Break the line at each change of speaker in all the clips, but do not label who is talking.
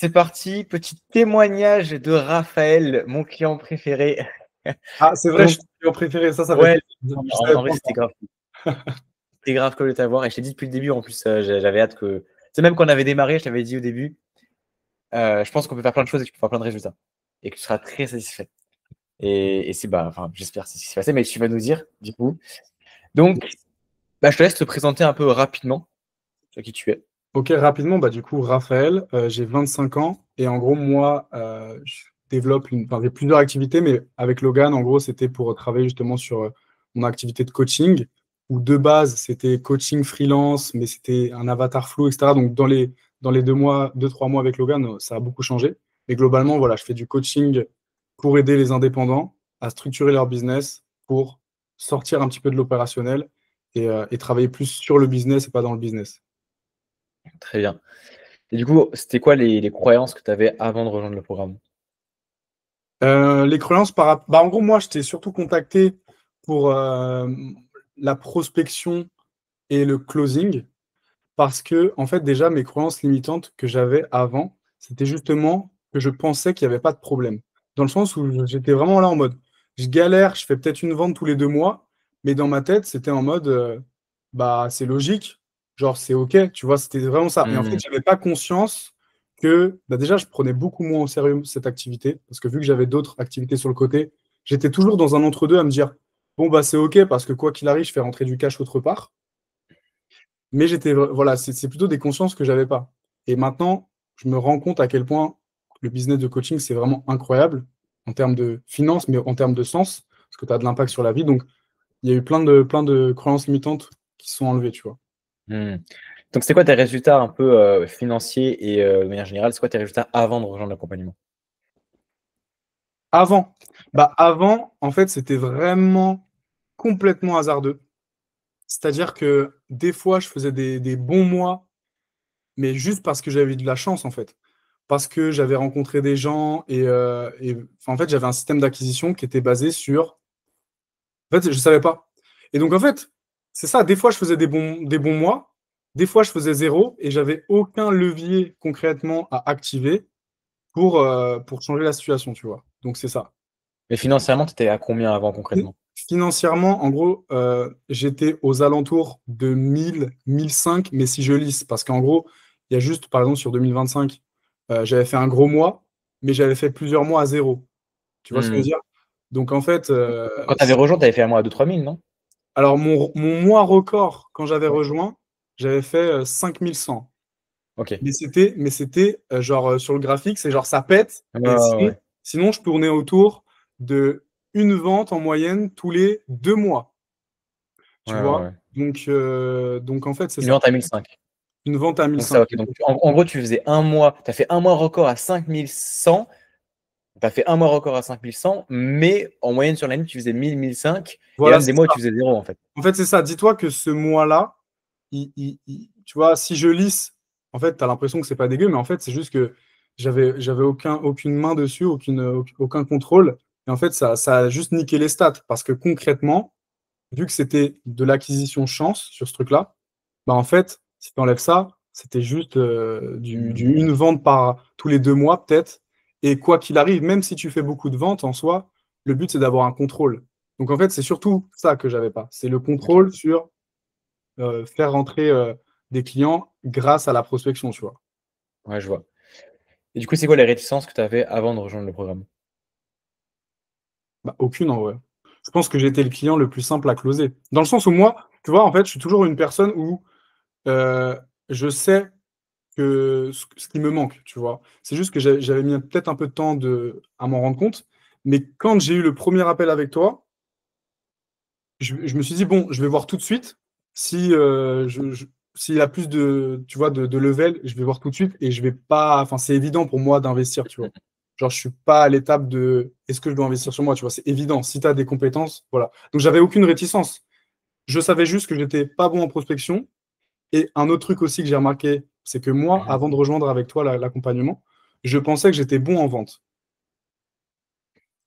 C'est parti, petit témoignage de Raphaël, mon client préféré.
Ah, c'est vrai, je
Donc,
suis ton client préféré, ça fait
ouais,
plaisir. Je
en
savais
vrai,
pas
c'était
encore.
grave. C'était grave cool de t'avoir et je t'ai dit depuis le début en plus, j'avais hâte que tu sais même quand on avait démarré, je t'avais dit au début, je pense qu'on peut faire plein de choses et que tu peux faire plein de résultats et que tu seras très satisfait et c'est enfin, j'espère que c'est ce qui s'est passé, mais tu vas nous dire du coup. Donc, je te laisse te présenter un peu rapidement sur qui tu es.
Ok, rapidement, du coup, Raphaël, j'ai 25 ans et en gros, moi, je développe j'ai plusieurs activités, mais avec Logan, en gros, c'était pour travailler justement sur mon activité de coaching, où de base, c'était coaching freelance, mais c'était un avatar flou, etc. Donc, dans les 2 mois, 2, 3 mois avec Logan, ça a beaucoup changé. Mais globalement, voilà, je fais du coaching pour aider les indépendants à structurer leur business pour sortir un petit peu de l'opérationnel et travailler plus sur le business et pas dans le business.
Très bien. Et du coup, c'était quoi les croyances que tu avais avant de rejoindre le programme?
Les croyances en gros, moi, je t'ai surtout contacté pour la prospection et le closing parce que, en fait, déjà, mes croyances limitantes que j'avais avant, c'était justement que je pensais qu'il n'y avait pas de problème. Dans le sens où j'étais vraiment là en mode, je galère, je fais peut-être une vente tous les 2 mois, mais dans ma tête, c'était en mode, c'est logique, genre, c'est OK, tu vois, c'était vraiment ça. Et en fait,
Mmh.
je n'avais pas conscience que, déjà, je prenais beaucoup moins au sérieux cette activité, parce que vu que j'avais d'autres activités sur le côté, j'étais toujours dans un entre-deux à me dire, bon, c'est OK, parce que quoi qu'il arrive, je fais rentrer du cash autre part. Mais voilà, c'est plutôt des consciences que j'avais pas. Et maintenant, je me rends compte à quel point le business de coaching, c'est vraiment incroyable en termes de finances, mais en termes de sens, parce que tu as de l'impact sur la vie. Donc, il y a eu plein de croyances limitantes qui sont enlevées, tu vois.
Mmh. Donc, c'est quoi tes résultats un peu, financiers et de manière générale, c'est quoi tes résultats avant de rejoindre l'accompagnement?
Avant, avant, en fait, c'était vraiment complètement hasardeux. C'est-à-dire que des fois, je faisais des bons mois, mais juste parce que j'avais eu de la chance, en fait. Parce que j'avais rencontré des gens en fait, j'avais un système d'acquisition qui était basé sur. En fait, je ne savais pas. Et donc, en fait, c'est ça. Des fois, je faisais des bons mois, des fois, je faisais zéro et j'avais aucun levier concrètement à activer pour changer la situation, tu vois. Donc, c'est ça.
Mais financièrement, tu étais à combien avant concrètement?
Financièrement, en gros, j'étais aux alentours de 1000, 1005, mais si je lisse, parce qu'en gros, il y a juste, par exemple, sur 2025, j'avais fait un gros mois, mais j'avais fait plusieurs mois à zéro. Tu vois ce que je veux
Mmh.
dire? Donc, en fait,
Quand tu avais rejoint, tu avais fait un mois à 2 000-3 000, non?
alors mon mois record, quand j'avais rejoint, j'avais fait 5100.
OK.
Mais c'était genre sur le graphique, c'est genre ça pète,
Ouais,
et
ouais,
sinon,
ouais.
sinon, je tournais autour de une vente en moyenne tous les 2 mois.
Ouais,
Tu
ouais,
vois?
ouais.
Donc en fait, c'est
Une
ça.
vente à 1 500.
Une vente à
Donc ça,
1500.
OK. Donc en gros, tu faisais un mois, tu as fait un mois record à 5 100. Tu as fait un mois record à 5 100, mais en moyenne sur l'année, tu faisais 1 000-1 500. Il y a
Voilà,
même des
c'est
mois où
ça.
tu faisais zéro en fait.
En fait, c'est ça. Dis-toi que ce mois-là, tu vois, si je lisse, en fait, tu as l'impression que c'est pas dégueu, mais en fait, c'est juste que j'avais aucune main dessus, aucun contrôle. Et en fait, ça a juste niqué les stats. Parce que concrètement, vu que c'était de l'acquisition chance sur ce truc-là, en fait, si tu enlèves ça, c'était juste une vente par tous les 2 mois, peut-être. Et quoi qu'il arrive, même si tu fais beaucoup de ventes en soi, le but, c'est d'avoir un contrôle. Donc, en fait, c'est surtout ça que j'avais pas. C'est le
OK.
contrôle sur faire rentrer des clients grâce à la prospection, tu vois.
Ouais, je vois. Et du coup, c'est quoi les réticences que tu avais avant de rejoindre le programme?
Aucune en vrai. Je pense que j'étais le client le plus simple à closer. Dans le sens où moi, tu vois, en fait, je suis toujours une personne où euh, je sais que ce qui me manque, tu vois. C'est juste que j'avais mis peut-être un peu de temps à m'en rendre compte. Mais quand j'ai eu le premier appel avec toi, je me suis dit, bon, je vais voir tout de suite si s'il y a plus de, tu vois, de level, je vais voir tout de suite et je vais pas, enfin, c'est évident pour moi d'investir, tu vois. Genre, je suis pas à l'étape de est-ce que je dois investir sur moi, tu vois, c'est évident. Si tu as des compétences, voilà. Donc, j'avais aucune réticence. Je savais juste que j'étais pas bon en prospection. Et un autre truc aussi que j'ai remarqué, c'est que moi,
Mmh.
avant de rejoindre avec toi l'accompagnement, je pensais que j'étais bon en vente.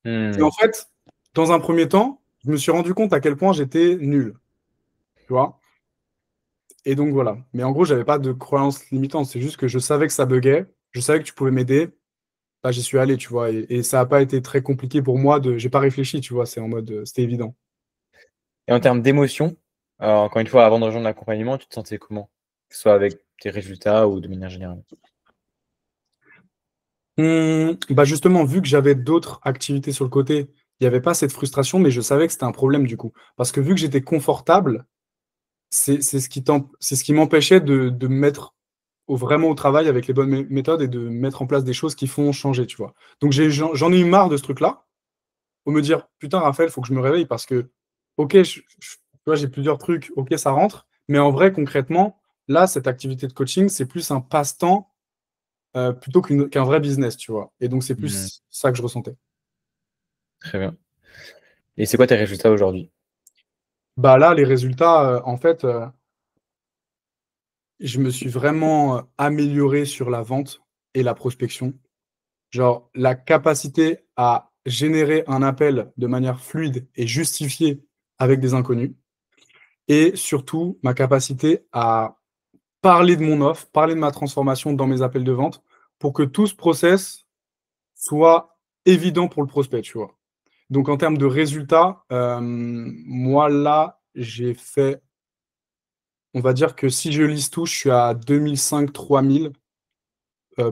Et en
Mmh.
fait, dans un premier temps, je me suis rendu compte à quel point j'étais nul, tu vois. Et donc voilà. Mais en gros, j'avais pas de croyance limitante. C'est juste que je savais que ça buguait. je savais que tu pouvais m'aider, bah, j'y suis allé, tu vois. Et ça n'a pas été très compliqué pour moi. J'ai pas réfléchi, tu vois. C'est en mode, c'était évident.
Et en termes d'émotion, encore une fois, avant de rejoindre l'accompagnement, tu te sentais comment? Que ce soit avec tes résultats ou de manière générale?
Bah justement, vu que j'avais d'autres activités sur le côté, il n'y avait pas cette frustration, mais je savais que c'était un problème du coup. Parce que vu que j'étais confortable, c'est ce qui m'empêchait de me mettre vraiment au travail avec les bonnes méthodes et de mettre en place des choses qui font changer, tu vois. Donc j'en ai eu marre de ce truc-là, pour me dire, putain, Raphaël, il faut que je me réveille parce que, ok, tu vois, j'ai plusieurs trucs, ok, ça rentre, mais en vrai, concrètement, là, cette activité de coaching, c'est plus un passe-temps plutôt qu'un vrai business, tu vois. Et donc, c'est
Mmh.
plus ça que je ressentais.
Très bien. Et c'est quoi tes résultats aujourd'hui?
Bah là, les résultats, en fait, je me suis vraiment amélioré sur la vente et la prospection. Genre, la capacité à générer un appel de manière fluide et justifiée avec des inconnus. Et surtout, ma capacité à parler de mon offre, parler de ma transformation dans mes appels de vente pour que tout ce process soit évident pour le prospect, tu vois. Donc, en termes de résultats, moi, là, j'ai fait, on va dire que si je liste tout, je suis à 2005-3000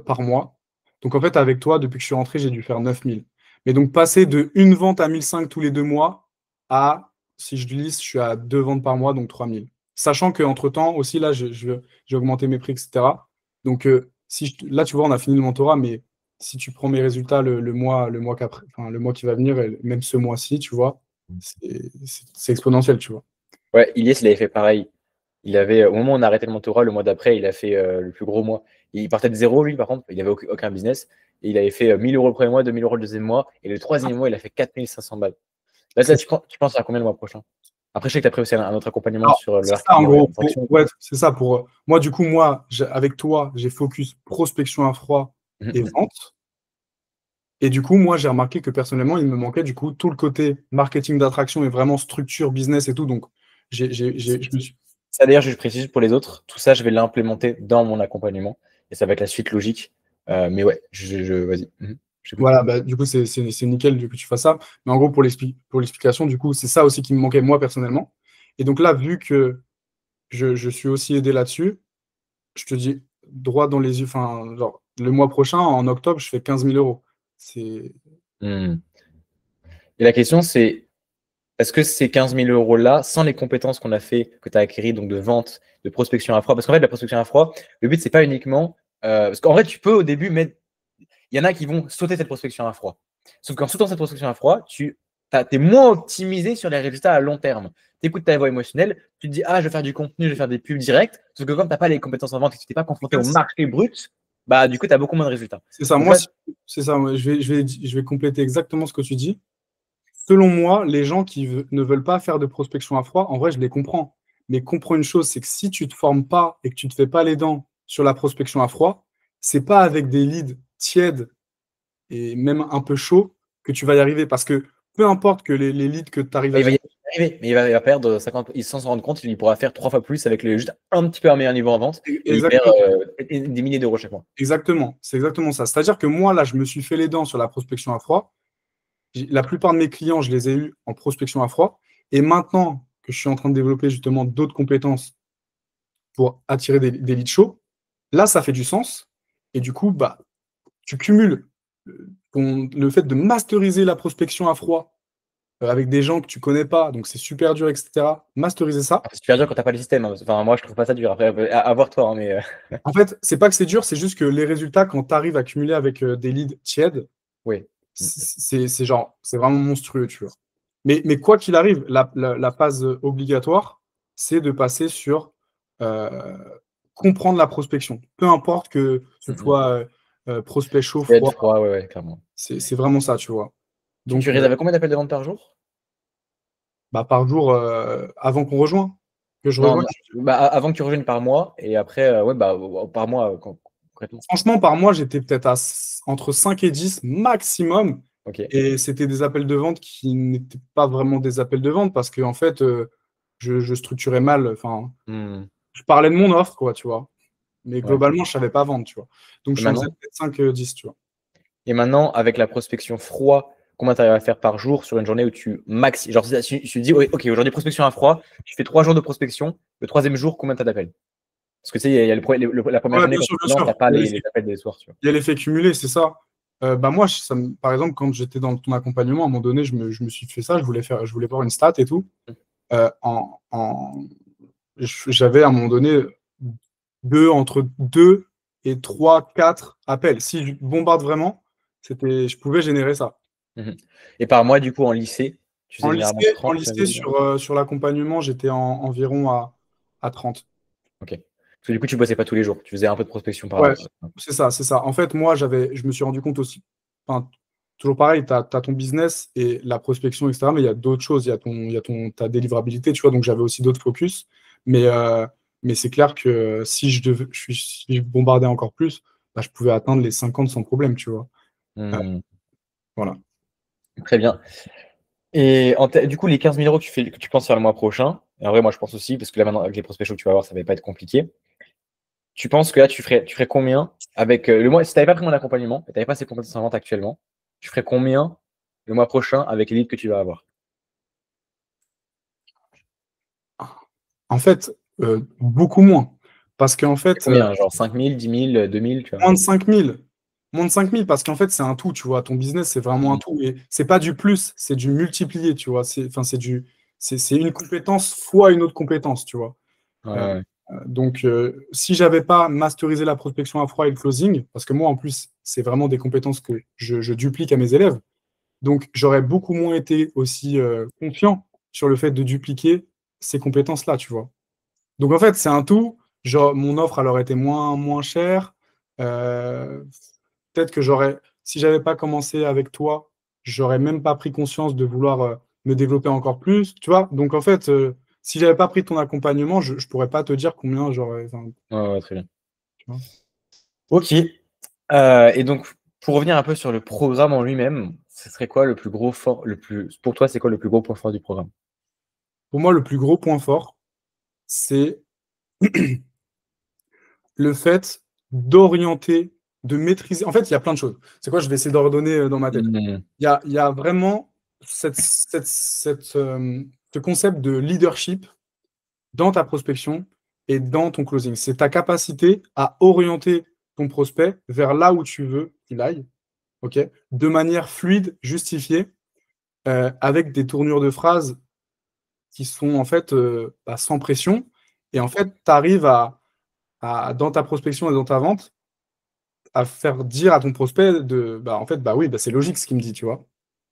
par mois. Donc, en fait, avec toi, depuis que je suis rentré, j'ai dû faire 9000. Mais donc, passer de une vente à 1005 tous les 2 mois à, si je liste, je suis à 2 ventes par mois, donc 3000. Sachant qu'entre-temps, aussi, là, j'ai augmenté mes prix, etc. Donc, là, tu vois, on a fini le mentorat, mais si tu prends mes résultats le mois qu'après, enfin, le mois qui va venir, et même ce mois-ci, tu vois, c'est exponentiel, tu vois.
Ouais, Ilyes, il avait fait pareil. Il avait, au moment où on a arrêté le mentorat, le mois d'après, il a fait le plus gros mois. Il partait de zéro, lui, par contre, il n'avait aucun business. Et il avait fait 1000 euros le premier mois, 2000 euros le deuxième mois. Et le troisième mois, il a fait 4500 balles. Là, tu penses à combien le mois prochain? Après, je sais que tu as pris aussi un autre accompagnement
Alors,
sur le
c'est ça, en
marketing
gros.
d'attraction.
Ouais, c'est ça. Pour, moi, du coup, avec toi, j'ai focus prospection à froid et
Mhm.
vente. Et du coup, moi, j'ai remarqué que personnellement, il me manquait du coup tout le côté marketing d'attraction et vraiment structure, business et tout. Donc, je me suis.
Ça, d'ailleurs, je précise pour les autres, tout ça, je vais l'implémenter dans mon accompagnement. Et ça va être la suite logique. Mais ouais, vas-y. Mhm. J'écoute.
Voilà, bah, du coup, c'est nickel du coup, tu fasses ça. Mais en gros, pour l'explication, du coup, c'est ça aussi qui me manquait moi personnellement. Et donc là, vu que je suis aussi aidé là-dessus, je te dis droit dans les yeux, enfin, genre, le mois prochain, en octobre, je fais 15 000 euros. C'est.
Mhm. Et la question, c'est est-ce que ces 15 000 euros-là, sans les compétences qu'on a fait, que tu as acquis, donc de vente, de prospection à froid, parce qu'en fait, la prospection à froid, le but, c'est pas uniquement. Parce qu'en vrai, tu peux au début mettre. Il y en a qui vont sauter cette prospection à froid. Sauf qu'en sautant cette prospection à froid, tu es moins optimisé sur les résultats à long terme. Tu écoutes ta voix émotionnelle, tu te dis, ah, je vais faire du contenu, je vais faire des pubs directes. Sauf que comme tu n'as pas les compétences en vente et que tu n'es pas confronté au marché brut, bah, du coup, tu as beaucoup moins de résultats.
C'est ça,
Donc
moi,
là,
c'est ça. Je vais compléter exactement ce que tu dis. Selon moi, les gens qui ne veulent pas faire de prospection à froid, en vrai, je les comprends. Mais comprends une chose, c'est que si tu ne te formes pas et que tu ne te fais pas les dents sur la prospection à froid, c'est pas avec des leads tièdes et même un peu chauds que tu vas y arriver. Parce que peu importe que les leads que tu arrives à
il va y
générer.
arriver, mais il va perdre 50. Sans s'en rendre compte, il pourra faire 3 fois plus avec juste un petit peu un meilleur niveau en vente et il perd
Exactement.
des milliers d'euros chaque mois.
Exactement. C'est exactement ça. C'est-à-dire que moi, là, je me suis fait les dents sur la prospection à froid. La plupart de mes clients, je les ai eus en prospection à froid. Et maintenant que je suis en train de développer justement d'autres compétences pour attirer des leads chauds, là, ça fait du sens. Et du coup, bah, tu cumules le fait de masteriser la prospection à froid avec des gens que tu connais pas, donc c'est super dur, etc. Masteriser ça.
C'est super dur quand t'as pas le système, hein. Enfin, moi, je trouve pas ça dur. Après, à voir toi, hein, mais
En fait, c'est pas que c'est dur, c'est juste que les résultats, quand tu arrives à cumuler avec des leads tièdes,
oui.
c'est genre, c'est vraiment monstrueux, tu vois. Mais quoi qu'il arrive, la phase obligatoire, c'est de passer sur euh, comprendre la prospection. Peu importe que ce soit prospect chaud,
C'est être
froid,
froid, ouais, clairement.
c'est vraiment ça, tu vois.
Tu
Donc,
réserves combien d'appels de vente par jour?
bah, par jour, avant qu'on rejoigne, que je
Non,
rejoigne.
non, bah, avant que tu rejoignes par mois, et après, ouais, bah, par mois, concrètement.
Franchement, par mois, j'étais peut-être entre 5 et 10 maximum.
Ok.
Et c'était des appels de vente qui n'étaient pas vraiment des appels de vente parce que, en fait, je structurais mal. Enfin,
Hmm.
je parlais de mon offre, quoi, tu vois. Mais
Ouais.
globalement, je savais pas vendre, tu vois. Donc,
Et
je faisais
maintenant,
peut-être 5-10, tu vois.
et maintenant, avec la prospection froid, combien tu arrives à faire par jour sur une journée où tu max, genre, si tu dis, ouais, ok, aujourd'hui prospection à froid, tu fais 3 jours de prospection, le troisième jour, combien tu as d'appels? Parce que tu sais, il y a la première
Ouais,
journée,
bien
quand
sûr,
tu
bien
lances, tu
sûr.
n'as pas les appels des soirs, tu vois.
Il y a l'effet cumulé, c'est ça. Bah moi, par exemple, quand j'étais dans ton accompagnement, à un moment donné, je me suis fait ça, je voulais voir une stat et tout. Euh, en, en- J'avais à un moment donné entre 2 et 3, 4 appels. Si je bombarde vraiment, je pouvais générer ça.
Mhm. Et par mois, du coup, en lycée, tu faisais généralement
En
30, tu m'avais
lycée
dit, non?
sur l'accompagnement, j'étais environ à 30.
Ok. Parce que du coup, tu bossais pas tous les jours, tu faisais un peu de prospection
Ouais,
par.
c'est ça, c'est ça. En fait, moi, je me suis rendu compte aussi. Enfin, toujours pareil, tu as ton business et la prospection, etc. Mais il y a d'autres choses. Ta délivrabilité, tu vois. Donc, j'avais aussi d'autres focus. Mais, euh, mais c'est clair que si je bombardais encore plus, bah, je pouvais atteindre les 50 sans problème, tu vois. Euh,
Hmm.
voilà.
Très bien. Et du coup, les 15 000 euros que tu penses faire le mois prochain, et en vrai, moi, je pense aussi, parce que là, maintenant, avec les prospections que tu vas avoir, ça va pas être compliqué. Tu penses que là, tu ferais combien avec le mois, si tu n'avais pas pris mon accompagnement, et tu n'avais pas ces compétences en vente actuellement, tu ferais combien le mois prochain avec les leads que tu vas avoir?
En fait, beaucoup moins. Parce qu'en fait,
Combien? Genre 5 000, 10 000, 2 000, tu vois?
moins de 5 000. Moins de 5 000 parce qu'en fait, c'est un tout, tu vois. Ton business, c'est vraiment un
Mhm.
tout. Et c'est pas du plus, c'est du multiplié, tu vois. C'est une compétence fois une autre compétence, tu vois.
Ouais,
Euh,
ouais.
donc, si j'avais pas masterisé la prospection à froid et le closing, parce que moi, en plus, c'est vraiment des compétences que je duplique à mes élèves, donc j'aurais beaucoup moins été aussi confiant sur le fait de dupliquer ces compétences-là, tu vois. Donc en fait, c'est un tout. Genre, mon offre, elle aurait été moins chère. Euh, Peut-être que si j'avais pas commencé avec toi, j'aurais même pas pris conscience de vouloir me développer encore plus, tu vois. Donc en fait, si j'avais pas pris ton accompagnement, je pourrais pas te dire combien j'aurais. Enfin,
Ouais, ouais, très bien.
tu vois.
Ok. Et donc, pour revenir un peu sur le programme en lui-même, ce serait quoi le plus gros fort, pour toi, c'est quoi le plus gros point fort du programme?
Pour moi, le plus gros point fort, c'est le fait d'orienter, de maîtriser. En fait, il y a plein de choses. C'est quoi? Je vais essayer d'ordonner dans ma tête.
Mhm.
Il y a vraiment ce concept de leadership dans ta prospection et dans ton closing. C'est ta capacité à orienter ton prospect vers là où tu veux qu'il aille, ok, de manière fluide, justifiée, avec des tournures de phrases qui sont en fait sans pression. Et en fait, tu arrives dans ta prospection et dans ta vente, à faire dire à ton prospect en fait, bah oui, bah c'est logique ce qu'il me dit, tu vois.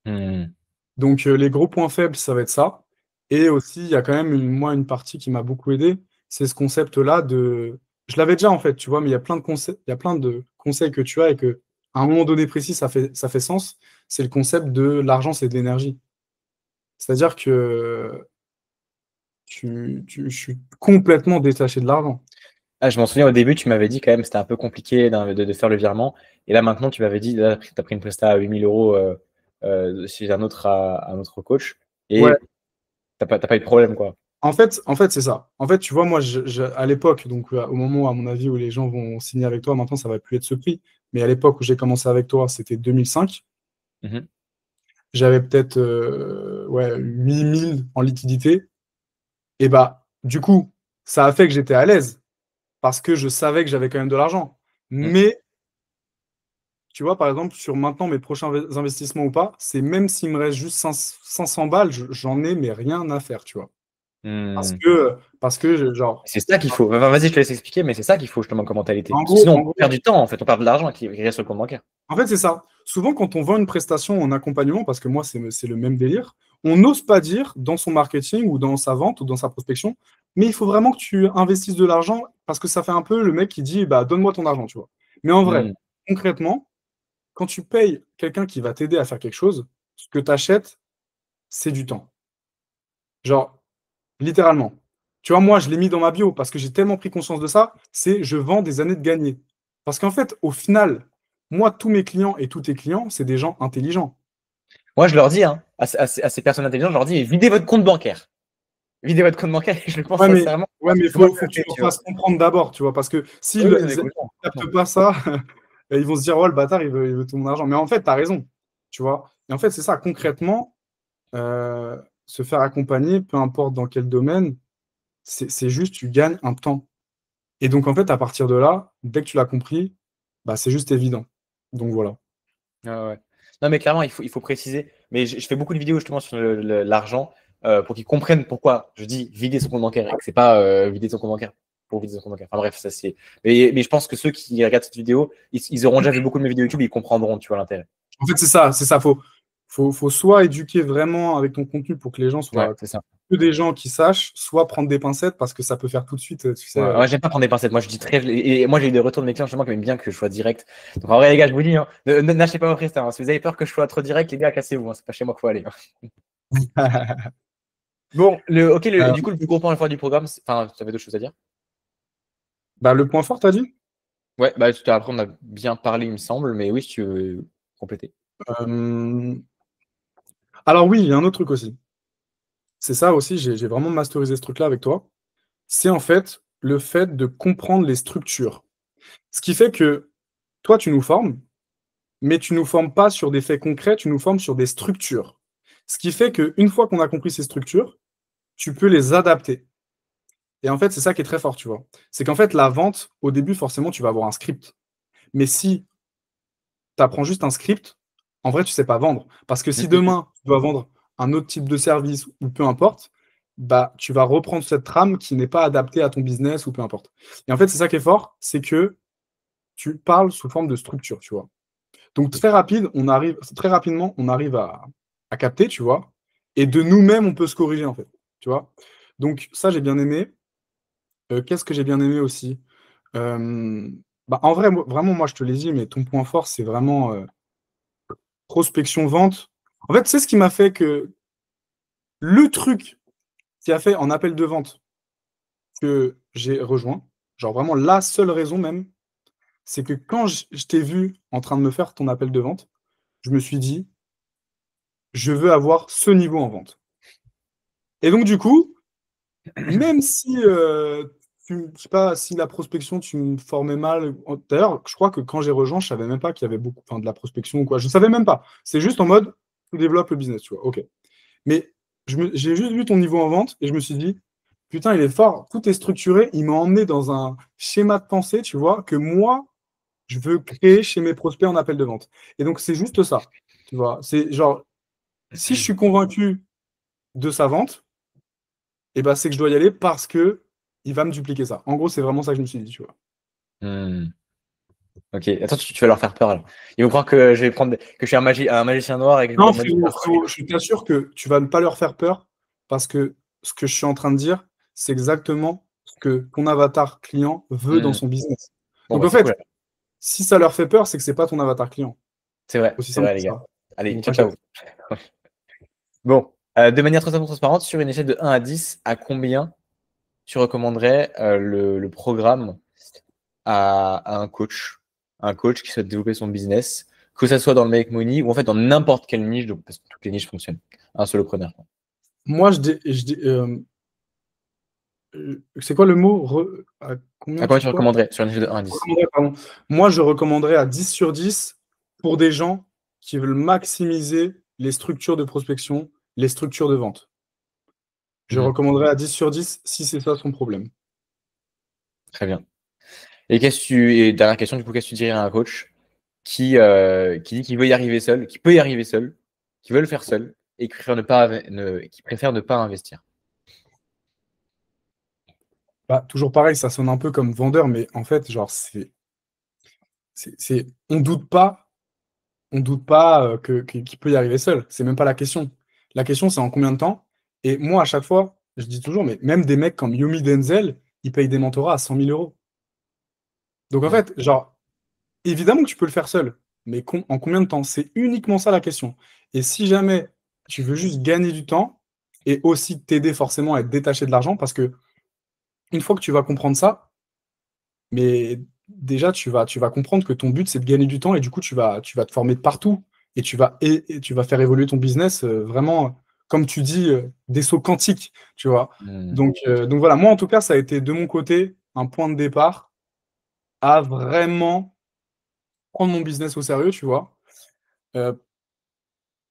Mhm.
Donc, les gros points faibles, ça va être ça. Et aussi, il y a quand même, moi, une partie qui m'a beaucoup aidé, c'est ce concept-là de. Je l'avais déjà, en fait, tu vois, mais il y a plein de conseils que tu as et que, à un moment donné précis, ça fait sens. C'est le concept de l'argent, c'est de l'énergie. C'est-à-dire que je suis complètement détaché de l'argent.
Ah, je m'en souviens au début, tu m'avais dit quand même c'était un peu compliqué de faire le virement. Et là maintenant, tu m'avais dit, là, tu as pris une presta à 8 000 euros chez un autre coach.
Ouais,
Et t'as pas eu de problème, quoi.
en fait, c'est ça. En fait, tu vois, moi, à l'époque, donc au moment, à mon avis, où les gens vont signer avec toi, maintenant, ça va plus être ce prix. Mais à l'époque où j'ai commencé avec toi, c'était 2005.
Mhm.
J'avais peut-être ouais, 8 000 en liquidité. Et bah, du coup, ça a fait que j'étais à l'aise parce que je savais que j'avais quand même de l'argent.
Mhm.
Mais, tu vois, par exemple, sur maintenant mes prochains investissements ou pas, c'est même s'il me reste juste 500 balles, j'en ai mais rien à faire, tu vois. Parce
Hmm.
que, parce que genre,
C'est ça qu'il faut. Enfin, vas-y, je te laisse expliquer, mais c'est ça qu'il faut justement comme mentalité.
en
Parce que
gros,
sinon,
en
on perd
gros,
du temps, en fait. On perd de l'argent qui reste sur le compte bancaire.
En fait, c'est ça. Souvent, quand on vend une prestation en accompagnement, parce que moi, c'est le même délire, on n'ose pas dire dans son marketing ou dans sa vente ou dans sa prospection, mais il faut vraiment que tu investisses de l'argent parce que ça fait un peu le mec qui dit, bah, donne-moi ton argent, tu vois. Mais en vrai,
Hmm.
concrètement, quand tu payes quelqu'un qui va t'aider à faire quelque chose, ce que tu achètes, c'est du temps. Genre, littéralement. Tu vois, moi, je l'ai mis dans ma bio parce que j'ai tellement pris conscience de ça, c'est je vends des années de gagner. Parce qu'en fait, au final, moi, tous mes clients et tous tes clients, c'est des gens intelligents.
Moi, je leur dis, hein, à ces personnes intelligentes, je leur dis, videz votre compte bancaire. Videz votre compte bancaire, je le pense
Ouais, mais
sincèrement.
il
Moi,
faut
je
que
le
tu
fais,
leur
tu vois.
fasses comprendre d'abord, tu vois, parce que s'ils
Oui,
ne
oui, non, mais
captent pas ça, ils vont se dire, oh, le bâtard, il veut tout mon argent. Mais en fait, tu as raison, tu vois. Et en fait, c'est ça, concrètement, euh, se faire accompagner, peu importe dans quel domaine, c'est juste, tu gagnes un temps. Et donc, en fait, à partir de là, dès que tu l'as compris, bah, c'est juste évident. Donc, voilà.
Ah ouais. Non, mais clairement, il faut préciser. Mais je fais beaucoup de vidéos justement sur l'argent pour qu'ils comprennent pourquoi je dis vider son compte bancaire et que c'est pas vider son compte bancaire pour vider son compte bancaire. Enfin bref, ça c'est. Mais je pense que ceux qui regardent cette vidéo, ils auront déjà vu beaucoup de mes vidéos YouTube et ils comprendront, tu vois, l'intérêt.
En fait, c'est ça. Faut soit éduquer vraiment avec ton contenu pour que les gens
Ouais,
soient
c'est ça.
que des gens qui sachent, soit prendre des pincettes parce que ça peut faire tout de suite, tu sais.
Ouais, ouais, j'aime pas prendre des pincettes. Moi, je dis très. Et moi, j'ai eu des retours de mes clients justement qui aiment bien que je sois direct. Donc, en vrai, les gars, je vous dis, hein, n'achetez pas vos prestats. Hein. Si vous avez peur que je sois trop direct, les gars, cassez-vous. Hein. C'est pas chez moi qu'il faut aller. Hein. Bon, ok,
Euh,
du coup, le plus gros point à la fois du programme, enfin, tu avais d'autres choses à dire?
Bah, le point fort, t'as dit?
Ouais, bah, après, on a bien parlé, il me semble, mais oui, si tu veux compléter.
Euh, Alors oui, il y a un autre truc aussi. C'est ça aussi, j'ai vraiment masterisé ce truc-là avec toi. C'est en fait le fait de comprendre les structures. Ce qui fait que toi, tu nous formes, mais tu nous formes pas sur des faits concrets, tu nous formes sur des structures. Ce qui fait qu'une fois qu'on a compris ces structures, tu peux les adapter. Et en fait, c'est ça qui est très fort, tu vois. C'est qu'en fait, la vente, au début, forcément, tu vas avoir un script. Mais si tu apprends juste un script, en vrai, tu sais pas vendre. Parce que
Mm,
si
mm, mm.
demain, tu dois vendre un autre type de service ou peu importe, bah, tu vas reprendre cette trame qui n'est pas adaptée à ton business ou peu importe. Et en fait, c'est ça qui est fort, c'est que tu parles sous forme de structure, tu vois. Donc, très rapidement, on arrive à capter, tu vois. Et de nous-mêmes, on peut se corriger, en fait, tu vois. Donc, ça, j'ai bien aimé. Qu'est-ce que j'ai bien aimé aussi? Euh, Bah, en vrai, vraiment, moi, je te l'ai dit, mais ton point fort, c'est vraiment prospection, vente. En fait, c'est ce qui m'a fait que le truc qui a fait en appel de vente que j'ai rejoint, genre vraiment la seule raison même, c'est que quand je t'ai vu en train de me faire ton appel de vente, je me suis dit, je veux avoir ce niveau en vente. Et donc, du coup, même si, je sais pas, si la prospection, tu me formais mal. D'ailleurs, je crois que quand j'ai rejoint, je savais même pas qu'il y avait beaucoup, enfin, de la prospection ou quoi. Je savais même pas. C'est juste en mode, tu développes le business, tu vois. OK. Mais j'ai juste vu ton niveau en vente et je me suis dit, putain, il est fort, tout est structuré. Il m'a emmené dans un schéma de pensée, tu vois, que moi, je veux créer chez mes prospects en appel de vente. Et donc, c'est juste ça, tu vois. C'est genre, si je suis convaincu de sa vente, et ben, c'est que je dois y aller parce que il va me dupliquer ça. En gros, c'est vraiment ça que je me suis dit, tu vois.
Hmm. Ok, attends, tu vas leur faire peur alors. Ils vont croire que je vais prendre, que je suis un magicien noir et que je vais
Non,
leur mettre du
frérot, je t'assure que tu vas ne pas leur faire peur parce que ce que je suis en train de dire, c'est exactement ce que ton avatar client veut dans
Hmm.
son business.
Bon,
Donc
bah,
en
c'est cool.
fait, si ça leur fait peur, c'est que c'est pas ton avatar client. Aussi
C'est
simple
vrai,
que
les gars.
ça.
Allez,
Donc
ciao, ciao.
t'inquiète.
Bon, de manière totalement transparente, sur une échelle de 1 à 10, à combien tu recommanderais le programme à un coach qui souhaite développer son business, que ce soit dans le make money ou en fait dans n'importe quelle niche, donc, parce que toutes les niches fonctionnent. Un solopreneur.
Moi, c'est quoi le mot à
À
combien
combien
tu
tu
quoi?
recommanderais sur une échelle de 1 à 10?
Pardon. Moi, je recommanderais à 10 sur 10 pour des gens qui veulent maximiser les structures de prospection, les structures de vente. Je
Mhm.
recommanderais à 10 sur 10 si c'est ça son problème.
Très bien. Et dernière question, du coup, qu'est-ce que tu dirais à un coach qui dit qu'il veut y arriver seul, qui peut y arriver seul, qui veut le faire seul et qui préfère ne pas investir?
Bah, toujours pareil, ça sonne un peu comme vendeur, mais en fait, genre, on doute pas qu'il peut y arriver seul. C'est même pas la question. La question, c'est en combien de temps. Et moi, à chaque fois, je dis toujours, mais même des mecs comme Yomi Denzel, ils payent des mentorats à 100 000 euros. Donc en
Mhm.
fait, genre, évidemment que tu peux le faire seul, mais en combien de temps? C'est uniquement ça la question. Et si jamais tu veux juste gagner du temps et aussi t'aider forcément à être détaché de l'argent, parce que une fois que tu vas comprendre ça, mais déjà tu vas comprendre que ton but c'est de gagner du temps et du coup tu vas te former de partout et tu vas faire évoluer ton business vraiment comme tu dis, des sauts quantiques, tu vois.
Mmh.
Donc voilà, moi en tout cas, ça a été de mon côté un point de départ à vraiment prendre mon business au sérieux, tu vois. Euh,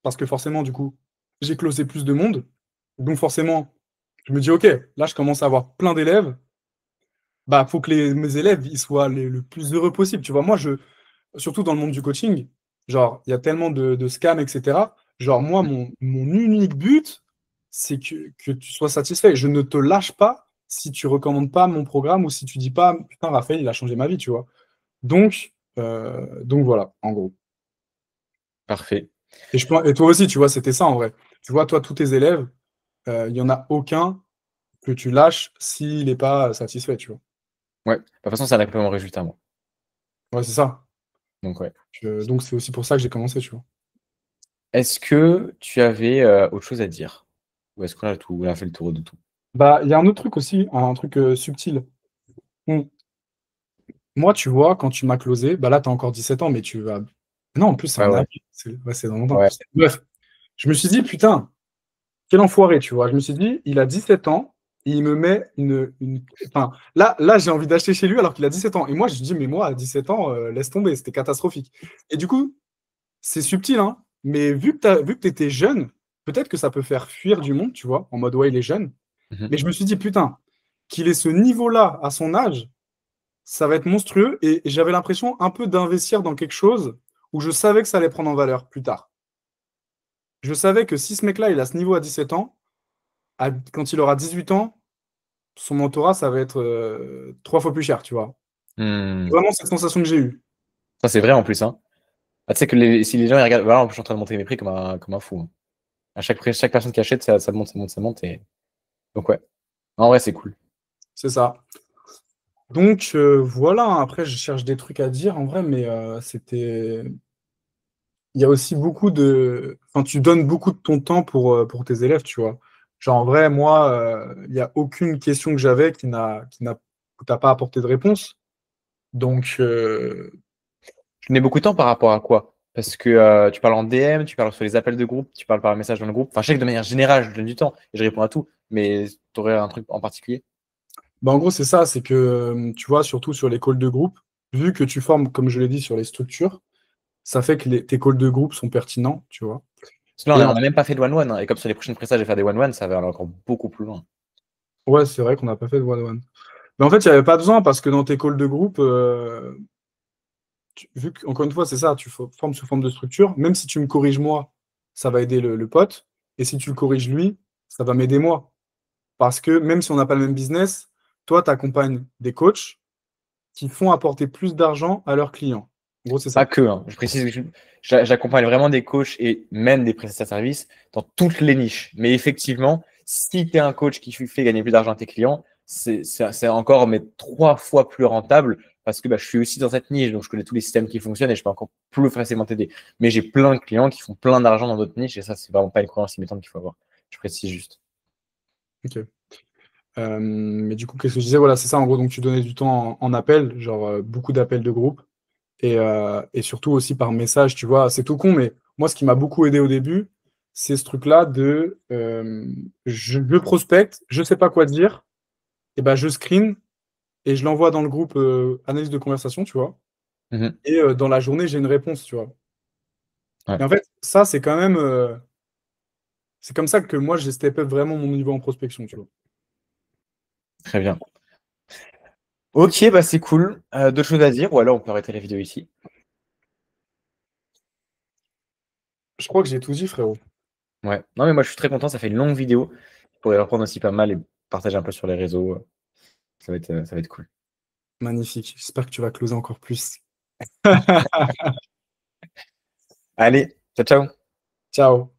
Parce que forcément, du coup, j'ai closé plus de monde. Donc forcément, je me dis, OK, là, je commence à avoir plein d'élèves. Bah, faut que mes élèves ils soient le plus heureux possible. Tu vois, moi, surtout dans le monde du coaching, genre, il y a tellement de scams, etc. Genre, moi, mon unique but, c'est que tu sois satisfait. Je ne te lâche pas si tu recommandes pas mon programme ou si tu dis pas, putain, Raphaël, il a changé ma vie, tu vois. Donc voilà, en gros.
Parfait.
Et toi aussi, tu vois, c'était ça en vrai. Tu vois, toi, tous tes élèves, il n'y en a aucun que tu lâches s'il n'est pas satisfait, tu vois.
Ouais. De toute façon, c'est un accompagnement résultat, moi.
Ouais, c'est ça.
Donc, ouais.
Donc c'est aussi pour ça que j'ai commencé, tu vois.
Est-ce que tu avais autre chose à dire? Ou est-ce on a fait le tour de tout?
Bah, il y a un autre truc aussi, un truc subtil. Bon, moi, tu vois, quand tu m'as closé, bah là, tu as encore 17 ans, mais tu vas. Non, en plus, c'est
Ouais,
en
ouais.
avril. C'est dans longtemps.
Ouais.
Bref, je me suis dit, putain, quel enfoiré, tu vois. Je me suis dit, il a 17 ans, et il me met Enfin, là j'ai envie d'acheter chez lui alors qu'il a 17 ans. Et moi, je dis, mais moi, à 17 ans, laisse tomber, c'était catastrophique. Et du coup, c'est subtil, hein, mais vu que tu étais jeune, peut-être que ça peut faire fuir du monde, tu vois, en mode, ouais, il est jeune.
Mhm.
Mais je me suis dit, putain, qu'il ait ce niveau-là à son âge, ça va être monstrueux. Et j'avais l'impression un peu d'investir dans quelque chose où je savais que ça allait prendre en valeur plus tard. Je savais que si ce mec-là, il a ce niveau à 17 ans, quand il aura 18 ans, son mentorat, ça va être 3 fois plus cher, tu vois. C'est
Hmm.
vraiment cette sensation que j'ai eue.
Ça, c'est vrai en plus, hein. Ah, tu sais que si les gens ils regardent, voilà, en plus, je suis en train de monter mes prix comme un fou, hein. À chaque personne qui achète, ça monte, ça monte, ça monte. Donc, ouais. En vrai, c'est cool.
C'est ça. Donc voilà, après, je cherche des trucs à dire en vrai, mais c'était. Il y a aussi beaucoup de. Enfin, tu donnes beaucoup de ton temps pour tes élèves, tu vois. Genre, en vrai, moi, il n'y a aucune question que j'avais que t'as pas apporté de réponse. Donc,
Je mets beaucoup de temps par rapport à quoi? Parce que tu parles en DM, tu parles sur les appels de groupe, tu parles par message dans le groupe. Enfin, je sais que de manière générale, je donne du temps et je réponds à tout. Mais tu aurais un truc en particulier?
bah, en gros, c'est ça, c'est que, tu vois, surtout sur les calls de groupe, vu que tu formes, comme je l'ai dit, sur les structures, ça fait que tes calls de groupe sont pertinents, tu vois.
Parce que là,
Et
on n'a même pas fait de one-one, hein. Et comme sur les prochaines prestages, je vais faire des one-one, ça va aller encore beaucoup plus loin.
ouais, c'est vrai qu'on n'a pas fait de one-one. Mais en fait, il n'y avait pas besoin parce que dans tes calls de groupe, vu qu'encore une fois, c'est ça, tu formes sous forme de structure, même si tu me corriges moi, ça va aider le pote. Et si tu le corriges lui, ça va m'aider moi. Parce que même si on n'a pas le même business, toi, tu accompagnes des coachs qui font apporter plus d'argent à leurs clients. En gros, c'est
Pas
ça.
que, hein. Je précise que j'accompagne vraiment des coachs et même des prestataires de services dans toutes les niches. Mais effectivement, si tu es un coach qui fait gagner plus d'argent à tes clients, c'est encore mais 3 fois plus rentable parce que je suis aussi dans cette niche, donc je connais tous les systèmes qui fonctionnent et je peux encore plus facilement t'aider. Mais j'ai plein de clients qui font plein d'argent dans d'autres niches et ça, c'est vraiment pas une croyance limitante qu'il faut avoir. Je précise juste.
Ok. Mais du coup, qu'est-ce que je disais? Voilà, c'est ça, en gros. Donc, tu donnais du temps en appel, genre beaucoup d'appels de groupe. Et surtout aussi par message, tu vois. C'est tout con, mais moi, ce qui m'a beaucoup aidé au début, c'est ce truc-là de je prospecte, je sais pas quoi dire, et ben je screen et je l'envoie dans le groupe analyse de conversation, tu vois.
Mhm.
Et dans la journée, j'ai une réponse, tu vois.
Ouais,
Et en fait, ça, c'est quand même. C'est comme ça que moi, j'ai step up vraiment mon niveau en prospection, tu vois.
très bien. Ok, bah c'est cool. D'autres choses à dire ou alors on peut arrêter la vidéo ici.
Je crois que j'ai tout dit, frérot.
Ouais. Non, mais moi je suis très content, ça fait une longue vidéo. Je pourrais reprendre aussi pas mal et partager un peu sur les réseaux. Ça va être cool.
Magnifique. J'espère que tu vas closer encore plus.
Allez, ciao, ciao.
Ciao.